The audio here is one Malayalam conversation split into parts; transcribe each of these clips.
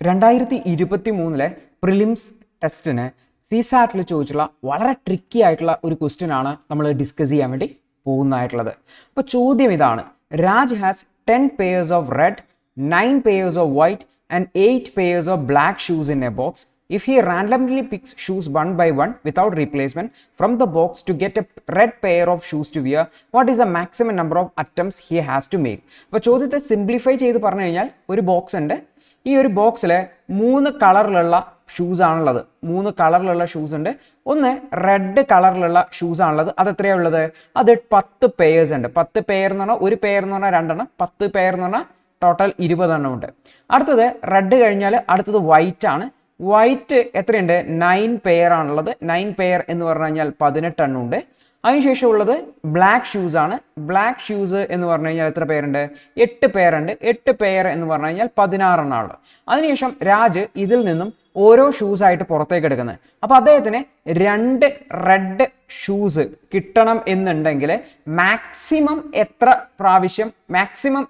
2023 പ്രിലിംസ് ടെസ്റ്റിന് സിസാറ്റിൽ ചോദിച്ചുള്ള വളരെ ട്രിക്കി ആയിട്ടുള്ള ഒരു ക്വസ്റ്റ്യൻ ആണ് നമ്മൾ ഡിസ്കസ് ചെയ്യാൻ വേണ്ടി പോകുന്നതായിട്ടുള്ളത്. അപ്പോൾ ചോദ്യം ഇതാണ്: Raj has 10 pairs of red, 9 pairs of white and 8 pairs of black shoes in a box. If he randomly picks shoes one by one without replacement from the box to get a red pair of shoes to wear, what is the maximum number of attempts he has to make? അപ്പോൾ ചോദ്യത്തെ സിംപ്ലിഫൈ ചെയ്ത് പറഞ്ഞു കഴിഞ്ഞാൽ ഒരു ബോക്സ് ഉണ്ട്. ഈ ഒരു ബോക്സിൽ 3 കളറിലുള്ള ഷൂസ് ആണുള്ളത്. 3 കളറിലുള്ള ഷൂസ് ഉണ്ട്. ഒന്ന് റെഡ് കളറിലുള്ള ഷൂസ് ആണുള്ളത്. അത് എത്രയാണ് ഉള്ളത്? അത് 10 പെയർസ് ഉണ്ട്. 10 പെയർ എന്ന് പറഞ്ഞാൽ ഒരു പെയർ എന്ന് പറഞ്ഞാൽ 2 എണ്ണം, 10 പെയർ എന്ന് പറഞ്ഞാൽ ടോട്ടൽ 20 എണ്ണം ഉണ്ട്. അടുത്തത് റെഡ് കഴിഞ്ഞാൽ അടുത്തത് വൈറ്റ് ആണ്. വൈറ്റ് എത്രയുണ്ട്? 9 പെയർ ആണുള്ളത്. 9 പെയർ എന്ന് പറഞ്ഞു കഴിഞ്ഞാൽ 18 എണ്ണം ഉണ്ട്. അതിനുശേഷം ഉള്ളത് ബ്ലാക്ക് ഷൂസ് ആണ്. ബ്ലാക്ക് ഷൂസ് എന്ന് പറഞ്ഞു കഴിഞ്ഞാൽ എത്ര പേരുണ്ട്? 8 പേരുണ്ട്. 8 പെയർ എന്ന് പറഞ്ഞു കഴിഞ്ഞാൽ 16 എണ്ണമാണ്. അതിനുശേഷം രാജ് ഇതിൽ നിന്നും ഓരോ ഷൂസ് ആയിട്ട് പുറത്തേക്ക് എടുക്കുന്നത്. അപ്പോൾ അദ്ദേഹത്തിന് 2 റെഡ് ഷൂസ് കിട്ടണം എന്നുണ്ടെങ്കിൽ മാക്സിമം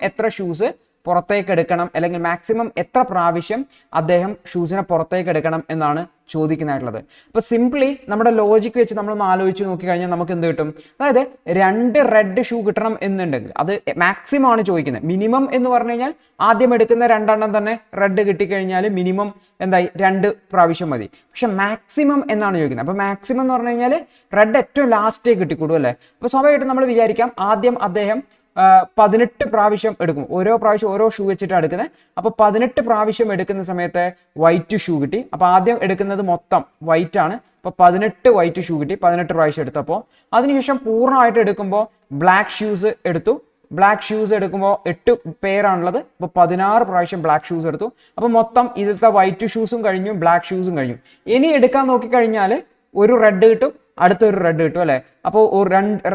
എത്ര ഷൂസ് പുറത്തേക്ക് എടുക്കണം, അല്ലെങ്കിൽ മാക്സിമം എത്ര പ്രാവശ്യം അദ്ദേഹം ഷൂസിനെ പുറത്തേക്ക് എടുക്കണം എന്നാണ് ചോദിക്കുന്നതായിട്ടുള്ളത്. അപ്പോൾ സിംപ്ലി നമ്മുടെ ലോജിക്ക് വെച്ച് നമ്മളൊന്ന് ആലോചിച്ച് നോക്കിക്കഴിഞ്ഞാൽ നമുക്ക് എന്ത് കിട്ടും? അതായത് 2 റെഡ് ഷൂ കിട്ടണം എന്നുണ്ടെങ്കിൽ അത് മാക്സിമം ആണ് ചോദിക്കുന്നത്. മിനിമം എന്ന് പറഞ്ഞു കഴിഞ്ഞാൽ ആദ്യം എടുക്കുന്ന 2 എണ്ണം തന്നെ റെഡ് കിട്ടിക്കഴിഞ്ഞാൽ മിനിമം എന്തായി? 2 പ്രാവശ്യം മതി. പക്ഷെ മാക്സിമം എന്നാണ് ചോദിക്കുന്നത്. അപ്പോൾ മാക്സിമം എന്ന് പറഞ്ഞു കഴിഞ്ഞാൽ റെഡ് ഏറ്റവും ലാസ്റ്റേ കിട്ടിക്കൂടും അല്ലേ? അപ്പോൾ സ്വാഭാവികമായിട്ടും നമ്മൾ വിചാരിക്കാം ആദ്യം അദ്ദേഹം 18 പ്രാവശ്യം എടുക്കും. ഓരോ പ്രാവശ്യം ഓരോ ഷൂ വെച്ചിട്ടാണ് എടുക്കുന്നത്. അപ്പോൾ 18 പ്രാവശ്യം എടുക്കുന്ന സമയത്ത് വൈറ്റ് ഷൂ കിട്ടി. അപ്പോൾ ആദ്യം എടുക്കുന്നത് മൊത്തം വൈറ്റ് ആണ്. അപ്പോൾ 18 വൈറ്റ് ഷൂ കിട്ടി. 18 പ്രാവശ്യം എടുത്തപ്പോൾ അതിനുശേഷം പൂർണ്ണമായിട്ട് എടുക്കുമ്പോൾ ബ്ലാക്ക് ഷൂസ് എടുത്തു. ബ്ലാക്ക് ഷൂസ് എടുക്കുമ്പോൾ 8 പേരാണുള്ളത്. അപ്പോൾ 16 പ്രാവശ്യം ബ്ലാക്ക് ഷൂസ് എടുത്തു. അപ്പോൾ മൊത്തം ഇതിലത്തെ വൈറ്റ് ഷൂസും കഴിഞ്ഞു, ബ്ലാക്ക് ഷൂസും കഴിഞ്ഞു. ഇനി എടുക്കാൻ നോക്കിക്കഴിഞ്ഞാൽ ഒരു റെഡ് കിട്ടും, അടുത്തൊരു റെഡ് കിട്ടും അല്ലേ? അപ്പോൾ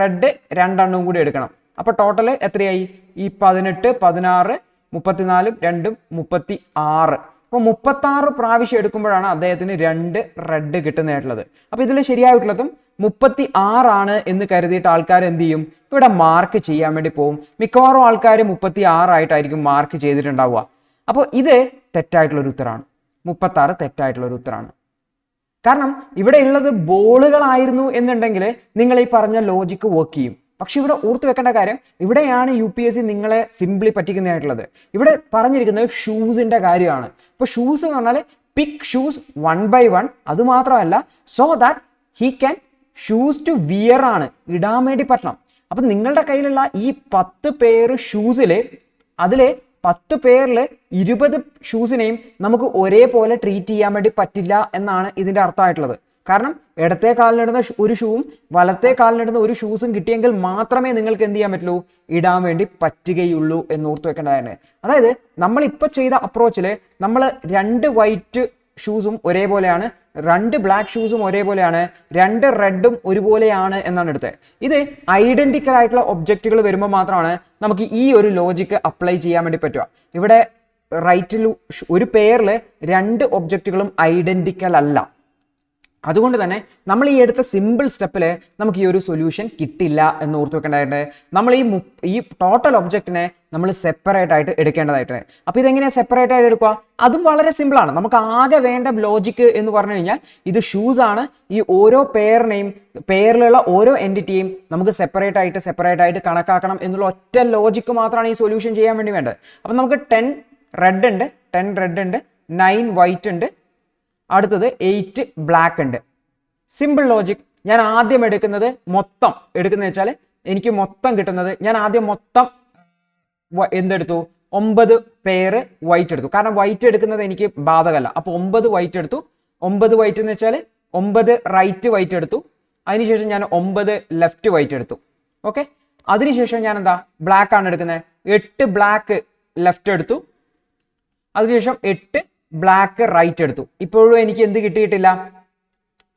റെഡ് 2 എണ്ണം കൂടി എടുക്കണം. അപ്പോൾ ടോട്ടൽ എത്രയായി? ഈ 18, 16, 34, 2, 36. അപ്പോൾ 36 പ്രാവശ്യം എടുക്കുമ്പോഴാണ് അദ്ദേഹത്തിന് 2 റെഡ് കിട്ടുന്നതായിട്ടുള്ളത്. അപ്പോൾ ഇതിൽ ശരിയായിട്ടുള്ളതും 36 ആണ് എന്ന് കരുതിയിട്ട് ആൾക്കാർ എന്ത് ചെയ്യും? ഇവിടെ മാർക്ക് ചെയ്യാൻ വേണ്ടി പോകും. മിക്കവാറും ആൾക്കാർ 36 ആയിട്ടായിരിക്കും മാർക്ക് ചെയ്തിട്ടുണ്ടാവുക. അപ്പോൾ ഇത് തെറ്റായിട്ടുള്ളൊരു ഉത്തരമാണ്. 36 തെറ്റായിട്ടുള്ളൊരു ഉത്തരമാണ്. കാരണം ഇവിടെ ഉള്ളത് ബോളുകളായിരുന്നു എന്നുണ്ടെങ്കിൽ നിങ്ങൾ ഈ പറഞ്ഞ ലോജിക്ക് വർക്ക് ചെയ്യും. പക്ഷെ ഇവിടെ ഓർത്ത് വെക്കേണ്ട കാര്യം, ഇവിടെയാണ് UPSC നിങ്ങളെ സിംപ്ലി പറ്റിക്കുന്നതായിട്ടുള്ളത്. ഇവിടെ പറഞ്ഞിരിക്കുന്നത് ഷൂസിന്റെ കാര്യമാണ്. ഇപ്പൊ ഷൂസ് എന്ന് പറഞ്ഞാൽ പിക്ക് ഷൂസ് 1 by 1. അത് മാത്രമല്ല, so that he can shoes to wear ആണ്, ഇടാൻ വേണ്ടി പറ്റണം. അപ്പൊ നിങ്ങളുടെ കയ്യിലുള്ള ഈ 10 പേര് ഷൂസില് അതില് 10 പേരിൽ 20 ഷൂസിനെയും നമുക്ക് ഒരേപോലെ ട്രീറ്റ് ചെയ്യാൻ വേണ്ടി പറ്റില്ല എന്നാണ് ഇതിന്റെ അർത്ഥമായിട്ടുള്ളത്. കാരണം ഇടത്തെ കാലിനിടുന്ന ഒരു ഷൂവും വലത്തെ കാലിനിടുന്ന ഒരു ഷൂസും കിട്ടിയെങ്കിൽ മാത്രമേ നിങ്ങൾക്ക് എന്ത് ചെയ്യാൻ പറ്റുള്ളൂ? ഇടാൻ വേണ്ടി പറ്റുകയുള്ളൂ എന്ന് ഓർത്ത് വെക്കേണ്ടതാണ്. അതായത് നമ്മൾ ഇപ്പൊ ചെയ്ത അപ്രോച്ചിൽ നമ്മൾ 2 വൈറ്റ് ഷൂസും ഒരേപോലെയാണ്, 2 ബ്ലാക്ക് ഷൂസും ഒരേപോലെയാണ്, 2 റെഡും ഒരുപോലെയാണ് എന്നാണ് എടുത്തത്. ഇത് ഐഡന്റിക്കൽ ആയിട്ടുള്ള ഒബ്ജക്റ്റുകൾ വരുമ്പോൾ മാത്രമാണ് നമുക്ക് ഈ ഒരു ലോജിക്ക് അപ്ലൈ ചെയ്യാൻ വേണ്ടി പറ്റുക. ഇവിടെ റൈറ്റിൽ ഒരു പെയറിൽ 2 ഒബ്ജക്റ്റുകളും ഐഡന്റിക്കൽ അല്ല. അതുകൊണ്ട് തന്നെ നമ്മൾ ഈ എടുത്ത സിമ്പിൾ സ്റ്റെപ്പിൽ നമുക്ക് ഈ ഒരു സൊല്യൂഷൻ കിട്ടില്ല എന്ന് ഓർത്ത് വെക്കേണ്ടതായിട്ട് നമ്മൾ ഈ ടോട്ടൽ ഒബ്ജക്റ്റിനെ നമ്മൾ സെപ്പറേറ്റ് ആയിട്ട് എടുക്കേണ്ടതായിട്ട്. അപ്പോൾ ഇതെങ്ങനെയാണ് സെപ്പറേറ്റ് ആയിട്ട് എടുക്കുക? അതും വളരെ സിമ്പിളാണ്. നമുക്ക് ആകെ വേണ്ട ലോജിക്ക് എന്ന് പറഞ്ഞു കഴിഞ്ഞാൽ ഇത് ഷൂസ് ആണ്. ഈ ഓരോ പെയറിലുള്ള ഓരോ എൻറ്റിറ്റിയും നമുക്ക് സെപ്പറേറ്റ് ആയിട്ട് കണക്കാക്കണം എന്നുള്ള ഒറ്റ ലോജിക്ക് മാത്രമാണ് ഈ സൊല്യൂഷൻ ചെയ്യാൻ വേണ്ടി വേണ്ടത്. അപ്പം നമുക്ക് 10 റെഡ് ഉണ്ട്, 9 വൈറ്റ് ഉണ്ട്, അടുത്തത് 8 ബ്ലാക്ക് ഉണ്ട്. Simple logic. ഞാൻ ആദ്യം എടുക്കുന്നത് വെച്ചാൽ എനിക്ക് മൊത്തം കിട്ടുന്നത്, ഞാൻ ആദ്യം മൊത്തം എന്തെടുത്തു? 9 പേര് വൈറ്റ് എടുത്തു. കാരണം വൈറ്റ് എടുക്കുന്നത് എനിക്ക് ബാധകമല്ല. അപ്പോൾ 9 വൈറ്റ് എടുത്തു. 9 വൈറ്റ് എന്ന് വെച്ചാൽ 9 റൈറ്റ് വൈറ്റ് എടുത്തു. അതിനുശേഷം ഞാൻ 9 ലെഫ്റ്റ് വൈറ്റ് എടുത്തു. ഓക്കെ. അതിനുശേഷം ഞാൻ ബ്ലാക്ക് ആണ് എടുക്കുന്നത്. 8 ബ്ലാക്ക് ലെഫ്റ്റ് എടുത്തു. അതിനുശേഷം 8 ബ്ലാക്ക് റൈറ്റ് എടുത്തു. ഇപ്പോഴും എനിക്ക് എന്ത് കിട്ടിയിട്ടില്ല?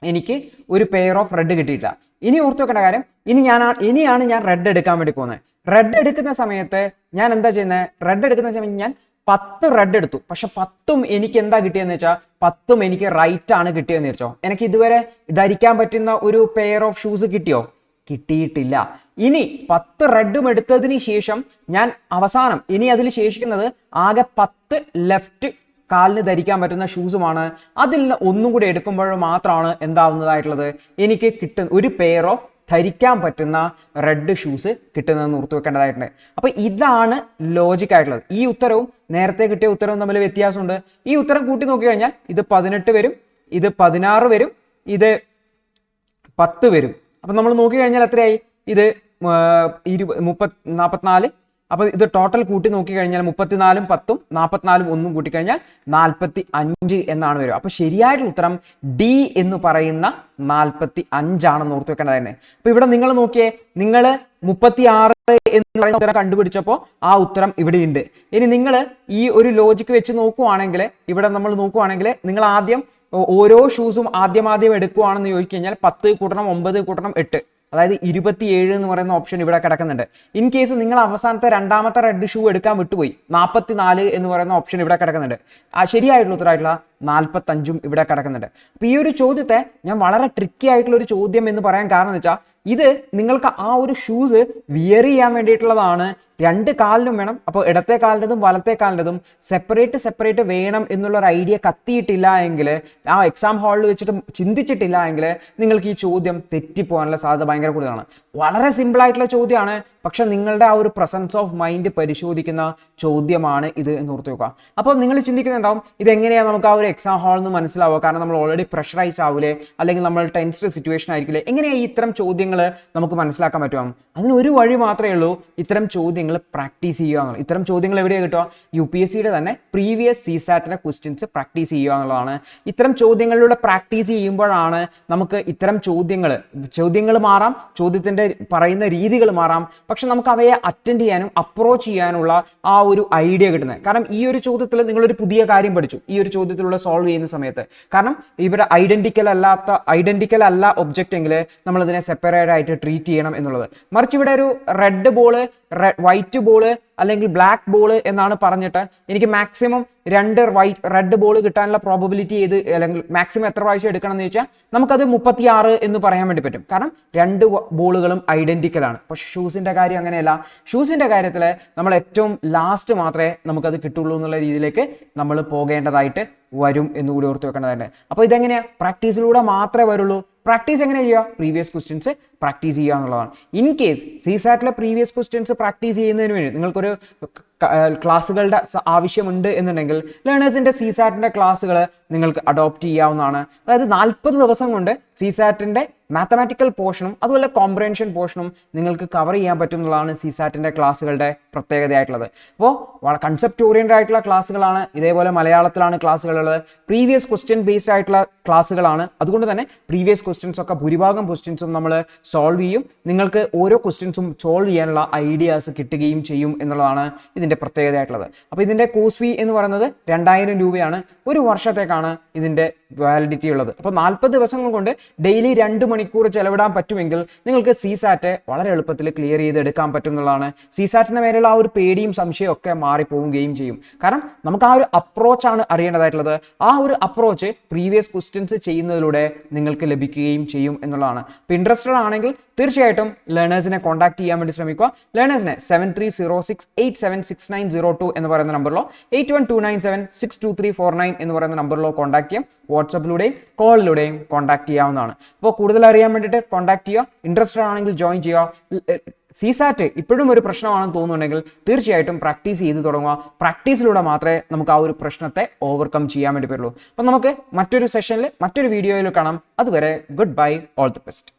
എനിക്ക് ഒരു പെയർ ഓഫ് റെഡ് കിട്ടിയിട്ടില്ല. ഇനി ഓർത്ത് വെക്കേണ്ട കാര്യം, ഇനിയാണ് ഞാൻ റെഡ് എടുക്കാൻ വേണ്ടി പോകുന്നത്. റെഡ് എടുക്കുന്ന സമയത്ത് ഞാൻ എന്താ ചെയ്യുന്നത്? റെഡ് എടുക്കുന്ന സമയത്ത് ഞാൻ 10 റെഡ് എടുത്തു. പക്ഷെ 10ഉം എനിക്ക് എന്താ കിട്ടിയെന്ന് വെച്ചാൽ 10ഉം എനിക്ക് റൈറ്റ് ആണ് കിട്ടിയെന്ന് വെച്ചോ. എനിക്ക് ഇതുവരെ ധരിക്കാൻ പറ്റുന്ന ഒരു പെയർ ഓഫ് ഷൂസ് കിട്ടിയോ? കിട്ടിയിട്ടില്ല. ഇനി 10 റെഡും എടുത്തതിന് ശേഷം ഞാൻ അവസാനം ഇനി അതിൽ ശേഷിക്കുന്നത് ആകെ 10 ലെഫ്റ്റ് കാലിന് ധരിക്കാൻ പറ്റുന്ന ഷൂസുമാണ്. അതിൽ ഒന്നും കൂടി എടുക്കുമ്പോൾ മാത്രമാണ് എന്താവുന്നതായിട്ടുള്ളത്, എനിക്ക് കിട്ടുന്ന ഒരു പെയർ ഓഫ് ധരിക്കാൻ പറ്റുന്ന റെഡ് ഷൂസ് കിട്ടുന്നതെന്ന് ഓർത്ത് വെക്കേണ്ടതായിട്ടുണ്ട്. അപ്പോൾ ഇതാണ് ലോജിക് ആയിട്ടുള്ളത്. ഈ ഉത്തരവും നേരത്തെ കിട്ടിയ ഉത്തരവും തമ്മിൽ വ്യത്യാസമുണ്ട്. ഈ ഉത്തരം കൂട്ടി നോക്കിക്കഴിഞ്ഞാൽ ഇത് 18 വരും, ഇത് 16 വരും, ഇത് 10 വരും. അപ്പം നമ്മൾ നോക്കിക്കഴിഞ്ഞാൽ എത്രയായി, ഇത് 44. അപ്പോൾ ഇത് ടോട്ടൽ കൂട്ടി നോക്കിക്കഴിഞ്ഞാൽ 34 10 44 ഒന്നും കൂട്ടിക്കഴിഞ്ഞാൽ 45 എന്നാണ് വരിക. അപ്പോൾ ശരിയായിട്ടുള്ള ഉത്തരം ഡി എന്ന് പറയുന്ന 45 ആണെന്ന് ഓർത്ത് വെക്കേണ്ടത് തന്നെ. അപ്പോൾ ഇവിടെ നിങ്ങൾ നോക്കിയേ, നിങ്ങൾ 36 എന്ന് പറയുന്ന ഉത്തരം കണ്ടുപിടിച്ചപ്പോൾ ആ ഉത്തരം ഇവിടെയുണ്ട്. ഇനി നിങ്ങൾ ഈ ഒരു ലോജിക്ക് വെച്ച് നോക്കുവാണെങ്കിൽ, ഇവിടെ നമ്മൾ നോക്കുവാണെങ്കിൽ നിങ്ങൾ ആദ്യം ഓരോ ഷൂസും ആദ്യം എടുക്കുവാണെന്ന് ചോദിച്ചു കഴിഞ്ഞാൽ 10 കൂട്ടണം 9 കൂട്ടണം 8, അതായത് 27 എന്ന് പറയുന്ന ഓപ്ഷൻ ഇവിടെ കിടക്കുന്നുണ്ട്. ഇൻ കേസ് നിങ്ങൾ അവസാനത്തെ രണ്ടാമത്തെ റെഡ് ഷൂ എടുക്കാൻ വിട്ടുപോയി, 44 എന്ന് പറയുന്ന ഓപ്ഷൻ ഇവിടെ കിടക്കുന്നുണ്ട്. ആ ശരിയായിട്ടുള്ള ഉത്തരമായിട്ടുള്ള 45 ഇവിടെ കിടക്കുന്നുണ്ട്. അപ്പോൾ ഈ ഒരു ചോദ്യത്തെ ഞാൻ വളരെ ട്രിക്കി ആയിട്ടുള്ള ഒരു ചോദ്യം എന്ന് പറയാൻ കാരണം എന്ന് വെച്ചാൽ, ഇത് നിങ്ങൾക്ക് ആ ഒരു ഷൂസ് വിയർ ചെയ്യാൻ വേണ്ടിയിട്ടുള്ളതാണ്. രണ്ട് കാലിനും വേണം. അപ്പോൾ ഇടത്തെ കാലിൻ്റെതും വലത്തെ കാലിൻ്റെതും സെപ്പറേറ്റ് വേണം എന്നുള്ള ഒരു ഐഡിയ കത്തിയിട്ടില്ല എങ്കിൽ, ആ എക്സാം ഹാളിൽ വെച്ചിട്ട് ചിന്തിച്ചിട്ടില്ല എങ്കിൽ നിങ്ങൾക്ക് ഈ ചോദ്യം തെറ്റിപ്പോകാനുള്ള സാധ്യത ഭയങ്കര കൂടുതലാണ്. വളരെ സിമ്പിൾ ആയിട്ടുള്ള ചോദ്യമാണ്, പക്ഷെ നിങ്ങളുടെ ആ ഒരു പ്രസൻസ് ഓഫ് മൈൻഡ് പരിശോധിക്കുന്ന ചോദ്യമാണ് ഇത് എന്ന് ഓർത്ത് വെക്കുക. അപ്പോൾ നിങ്ങൾ ചിന്തിക്കുന്നുണ്ടാവും, ഇതെങ്ങനെയാണ് നമുക്ക് ആ ഒരു എക്സാം ഹാളിൽ നിന്ന് മനസ്സിലാവുക, കാരണം നമ്മൾ ഓൾറെഡി പ്രഷറൈസ്ഡ് ആവില്ലേ, അല്ലെങ്കിൽ നമ്മൾ ടെൻസ്ഡ് സിറ്റുവേഷൻ ആയിരിക്കില്ലേ, എങ്ങനെയാണ് ഇത്തരം ചോദ്യങ്ങൾ നമുക്ക് മനസ്സിലാക്കാൻ പറ്റുമോ? അതിന് ഒരു വഴി മാത്രമേ ഉള്ളൂ, ഇത്തരം ചോദ്യങ്ങൾ പ്രാക്ടീസ് ചെയ്യുക എന്നുള്ളത്. ഇത്തരം ചോദ്യങ്ങൾ എവിടെയാണ് കിട്ടുക? UPSCയുടെ തന്നെ പ്രീവിയസ് CSATന്റെ ക്വസ്റ്റ്യൻസ് പ്രാക്ടീസ് ചെയ്യുക എന്നുള്ളതാണ്. ഇത്തരം ചോദ്യങ്ങളിലൂടെ പ്രാക്ടീസ് ചെയ്യുമ്പോഴാണ് നമുക്ക് ഇത്തരം ചോദ്യങ്ങൾ മാറാം, ചോദ്യത്തിന്റെ പറയുന്ന രീതികൾ മാറാം, പക്ഷെ നമുക്ക് അവയെ അറ്റൻഡ് ചെയ്യാനും അപ്രോച്ച് ചെയ്യാനുള്ള ആ ഒരു ഐഡിയ കിട്ടുന്നത്. കാരണം ഈ ഒരു ചോദ്യത്തിൽ നിങ്ങളൊരു പുതിയ കാര്യം പഠിച്ചു ഈ ഒരു ചോദ്യത്തിലൂടെ സോൾവ് ചെയ്യുന്ന സമയത്ത്. കാരണം ഇവിടെ ഐഡന്റിക്കൽ അല്ല ഒബ്ജക്റ്റ് എങ്കിൽ നമ്മൾ ഇതിനെ സെപ്പറേറ്റ് ആയിട്ട് ട്രീറ്റ് ചെയ്യണം എന്നുള്ളത്. മറിച്ച് ഇവിടെ ഒരു റെഡ് ബോള്, വൈറ്റ് ബോള് അല്ലെങ്കിൽ ബ്ലാക്ക് ബോള് എന്നാണ് പറഞ്ഞിട്ട് എനിക്ക് മാക്സിമം 2 റെഡ് ബോൾ കിട്ടാനുള്ള പ്രോബബിലിറ്റി ചെയ്ത്, അല്ലെങ്കിൽ മാക്സിമം എത്ര പ്രാവശ്യം എടുക്കണം എന്ന് ചോദിച്ചാൽ നമുക്കത് 36 എന്ന് പറയാൻ വേണ്ടി പറ്റും. കാരണം 2 ബോളുകളും ഐഡന്റിക്കലാണ്. പക്ഷെ ഷൂസിന്റെ കാര്യം അങ്ങനെയല്ല. ഷൂസിന്റെ കാര്യത്തിൽ നമ്മൾ ഏറ്റവും ലാസ്റ്റ് മാത്രമേ നമുക്കത് കിട്ടുള്ളൂ എന്നുള്ള രീതിയിലേക്ക് നമ്മൾ പോകേണ്ടതായിട്ട് വരും എന്നുകൂടി ഓർത്ത് വെക്കേണ്ടതുണ്ട്. അപ്പോൾ ഇതെങ്ങനെയാ? പ്രാക്ടീസിലൂടെ മാത്രമേ വരുള്ളൂ. പ്രാക്ടീസ് എങ്ങനെ ചെയ്യുക? പ്രീവിയസ് ക്വസ്റ്റ്യൻസ് പ്രാക്ടീസ് ചെയ്യുക എന്നുള്ളതാണ്. ഇൻ കേസ് CSATലെ പ്രീവിയസ് ക്വസ്റ്റ്യൻസ് പ്രാക്ടീസ് ചെയ്യുന്നതിന് വേണ്ടി നിങ്ങൾക്കൊരു ക്ലാസ്സുകളുടെ ആവശ്യമുണ്ട് എന്നുണ്ടെങ്കിൽ ലേണേഴ്സിന്റെ CSATന്റെ ക്ലാസ്സുകൾ നിങ്ങൾക്ക് അഡോപ്റ്റ് ചെയ്യാവുന്നതാണ്. അതായത് 40 ദിവസം കൊണ്ട് CSATന്റെ മാത്തമാറ്റിക്കൽ പോർഷനും അതുപോലെ കോംപ്രഹെൻഷൻ പോർഷനും നിങ്ങൾക്ക് കവർ ചെയ്യാൻ പറ്റും എന്നുള്ളതാണ് CSATന്റെ ക്ലാസ്സുകളുടെ പ്രത്യേകതയായിട്ടുള്ളത്. അപ്പോൾ കൺസെപ്റ്റ് ഓറിയന്റഡ് ആയിട്ടുള്ള ക്ലാസ്സുകളാണ്. ഇതേപോലെ മലയാളത്തിലാണ് ക്ലാസ്സുകളുള്ളത്. പ്രീവിയസ് ക്വസ്റ്റ്യൻ ബേസ്ഡ് ആയിട്ടുള്ള ക്ലാസ്സുകളാണ്. അതുകൊണ്ട് തന്നെ പ്രീവിയസ് ക്വസ്റ്റ്യൻസ് ഒക്കെ ഭൂരിഭാഗം ക്വസ്റ്റ്യൻസും നമ്മൾ സോൾവ് ചെയ്യും. നിങ്ങൾക്ക് ഓരോ ക്വസ്റ്റ്യൻസും സോൾവ് ചെയ്യാനുള്ള ഐഡിയാസ് കിട്ടുകയും ചെയ്യും എന്നുള്ളതാണ് ഇതിന്റെ പ്രത്യേകതയായിട്ടുള്ളത്. അപ്പോൾ ഇതിന്റെ കോഴ്സ് ഫീ എന്ന് പറയുന്നത് 2000 രൂപയാണ്. ഒരു വർഷത്തേക്കാണ് ഇതിന്റെ വാലിഡിറ്റി ഉള്ളത്. അപ്പോൾ 40 ദിവസങ്ങൾ കൊണ്ട് ഡെയിലി 2 മണിക്കൂർ ചെലവിടാൻ പറ്റുമെങ്കിൽ നിങ്ങൾക്ക് CSAT വളരെ എളുപ്പത്തിൽ ക്ലിയർ ചെയ്തെടുക്കാൻ പറ്റും എന്നുള്ളതാണ്. CSATന്റെ മേലുള്ള ആ ഒരു പേടിയും സംശയവും ഒക്കെ മാറിപ്പോവുകയും ചെയ്യും. കാരണം നമുക്ക് ആ ഒരു അപ്രോച്ചാണ് അറിയേണ്ടതായിട്ടുള്ളത്. ആ ഒരു അപ്രോച്ച് പ്രീവിയസ് ക്വസ്റ്റ്യൻസ് ചെയ്യുന്നതിലൂടെ നിങ്ങൾക്ക് ലഭിക്കുകയും ചെയ്യും എന്നുള്ളതാണ്. അപ്പോൾ ഇൻട്രസ്റ്റഡ് ആണെങ്കിൽ തീർച്ചയായിട്ടും ലേണേഴ്സിനെ കോൺടാക്ട് ചെയ്യാൻ വേണ്ടി ശ്രമിക്കുക. ലേണേഴ്സിനെ 7306876902 എന്ന് പറയുന്ന നമ്പറിലോ 8129762349 എന്ന് പറയുന്ന നമ്പറിലോ കോൺടാക്ട് ചെയ്യാം. വാട്സപ്പിലൂടെയും കോളിലൂടെയും കോൺടാക്ട് ചെയ്യാവുന്നതാണ്. അപ്പോൾ കൂടുതൽ അറിയാൻ വേണ്ടിയിട്ട് കോൺടാക്ട് ചെയ്യുക. ഇൻട്രസ്റ്റഡ് ആണെങ്കിൽ ജോയിൻ ചെയ്യുക. CSAT ഇപ്പോഴും ഒരു പ്രശ്നമാണെന്ന് തോന്നുന്നുണ്ടെങ്കിൽ തീർച്ചയായിട്ടും പ്രാക്ടീസ് ചെയ്ത് തുടങ്ങുക. പ്രാക്ടീസിലൂടെ മാത്രമേ നമുക്ക് ആ ഒരു പ്രശ്നത്തെ ഓവർകം ചെയ്യാൻ വേണ്ടി പറ്റുള്ളൂ. അപ്പം നമുക്ക് മറ്റൊരു സെഷനിൽ മറ്റൊരു വീഡിയോയിൽ കാണാം. അതുവരെ good bye, all the best.